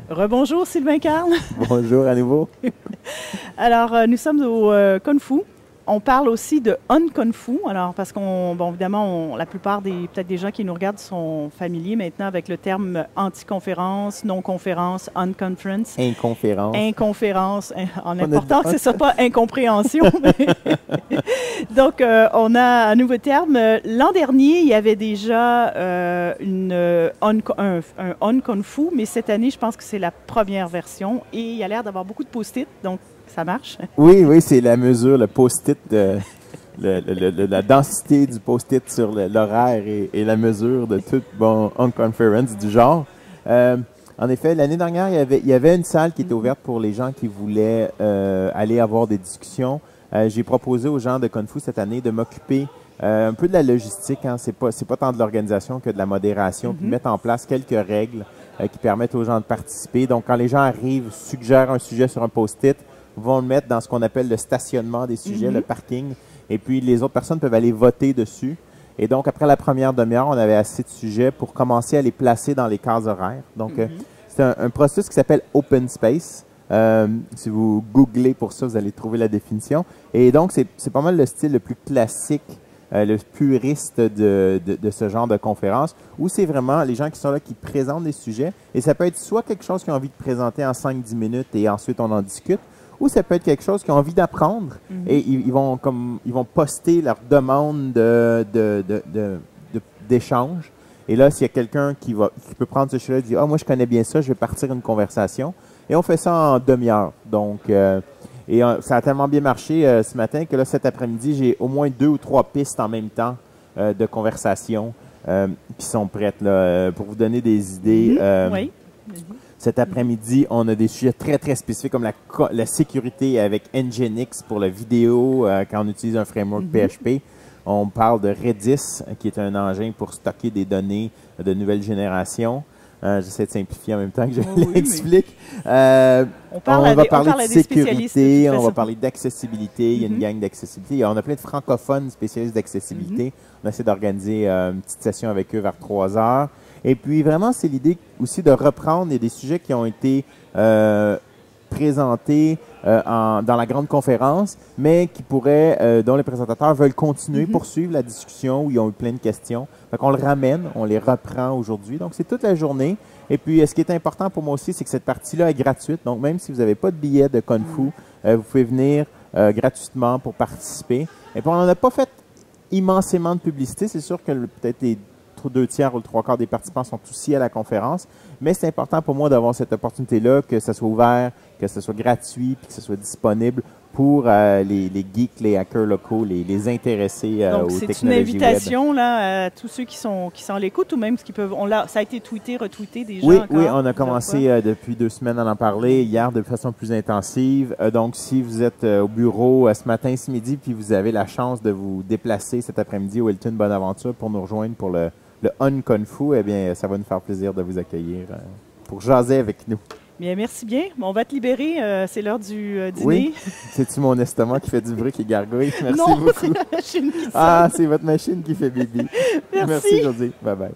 Rebonjour Sylvain Carl. Bonjour à nouveau. Alors, nous sommes au Kung Fu. On parle aussi de On Kung Fu. Alors, parce qu'on, bon, évidemment, la plupart peut-être des gens qui nous regardent sont familiers maintenant avec le terme anti-conférence, non-conférence, on-conference. Inconférence. Inconférence. En important que ce ne soit pas incompréhension. Donc, on a un nouveau terme. L'an dernier, il y avait déjà un On Kung Fu, mais cette année, je pense que c'est la première version et il y a l'air d'avoir beaucoup de post-it, donc ça marche. Oui, c'est la mesure, le post-it, la densité du post-it sur l'horaire et la mesure de toute on-conference du genre. En effet, l'année dernière, il y avait une salle qui était ouverte pour les gens qui voulaient aller avoir des discussions. J'ai proposé aux gens de Kung Fu cette année de m'occuper un peu de la logistique. Hein. C'est pas tant de l'organisation que de la modération, puis mettre en place quelques règles qui permettent aux gens de participer. Donc, quand les gens arrivent, suggèrent un sujet sur un post-it, vont le mettre dans ce qu'on appelle le stationnement des sujets, le parking, et puis les autres personnes peuvent aller voter dessus. Et donc, après la première demi-heure, on avait assez de sujets pour commencer à les placer dans les cases horaires. Donc, c'est un processus qui s'appelle Open Space. Si vous googlez pour ça, vous allez trouver la définition. Et donc, c'est pas mal le style le plus classique, le puriste de ce genre de conférence, où c'est vraiment les gens qui sont là qui présentent des sujets. Et ça peut être soit quelque chose qu'ils ont envie de présenter en 5-10 minutes et ensuite on en discute, ou ça peut être quelque chose qu'ils ont envie d'apprendre et ils vont poster leur demande d'échange. Et là, s'il y a quelqu'un qui peut prendre ce sujet et dire « Ah, moi, je connais bien ça, je vais partir une conversation. » Et on fait ça en demi-heure. Donc, ça a tellement bien marché ce matin que là, cet après-midi, j'ai au moins 2 ou 3 pistes en même temps de conversation qui sont prêtes là, pour vous donner des idées. Oui. Cet après-midi, on a des sujets très, très spécifiques comme la sécurité avec Nginx pour la vidéo quand on utilise un framework PHP. On parle de Redis, qui est un engin pour stocker des données de nouvelle génération. J'essaie de simplifier en même temps que je l'explique. On va parler de sécurité, on va parler d'accessibilité. Il y a une gang d'accessibilité. On a plein de francophones spécialistes d'accessibilité. On essaie d'organiser une petite session avec eux vers 3 heures. Et puis, vraiment, c'est l'idée aussi de reprendre des sujets qui ont été présentés dans la grande conférence, mais qui pourraient, dont les présentateurs veulent continuer, poursuivre la discussion où ils ont eu plein de questions. Fait qu'on le ramène, on les reprend aujourd'hui. Donc, c'est toute la journée. Et puis, ce qui est important pour moi aussi, c'est que cette partie-là est gratuite. Donc, même si vous n'avez pas de billet de Kung Fu, vous pouvez venir gratuitement pour participer. Et puis, on n'en a pas fait immensément de publicité. C'est sûr que peut-être les 2 tiers ou le 3 quarts des participants sont aussi à la conférence. Mais c'est important pour moi d'avoir cette opportunité-là, que ça soit ouvert, que ce soit gratuit, puis que ce soit disponible pour les geeks, les hackers locaux, les intéressés aux technologies web. C'est une invitation là, à tous ceux qui sont à l'écoute ou même qui peuvent. Ça a été tweeté, retweeté déjà. Oui, on a commencé depuis 2 semaines à en parler, hier de façon plus intensive. Donc, si vous êtes au bureau ce matin, ce midi, puis vous avez la chance de vous déplacer cet après-midi au Hilton Bonaventure pour nous rejoindre pour le On Kung Fu, eh bien, ça va nous faire plaisir de vous accueillir pour jaser avec nous. Bien, merci bien. Bon, on va te libérer. C'est l'heure du dîner. Oui. C'est-tu mon estomac qui fait du bruit, qui gargouille? Merci beaucoup. C'est la machine qui sonne. Ah, c'est votre machine qui fait bibi. Merci. Merci, Josée. Bye-bye.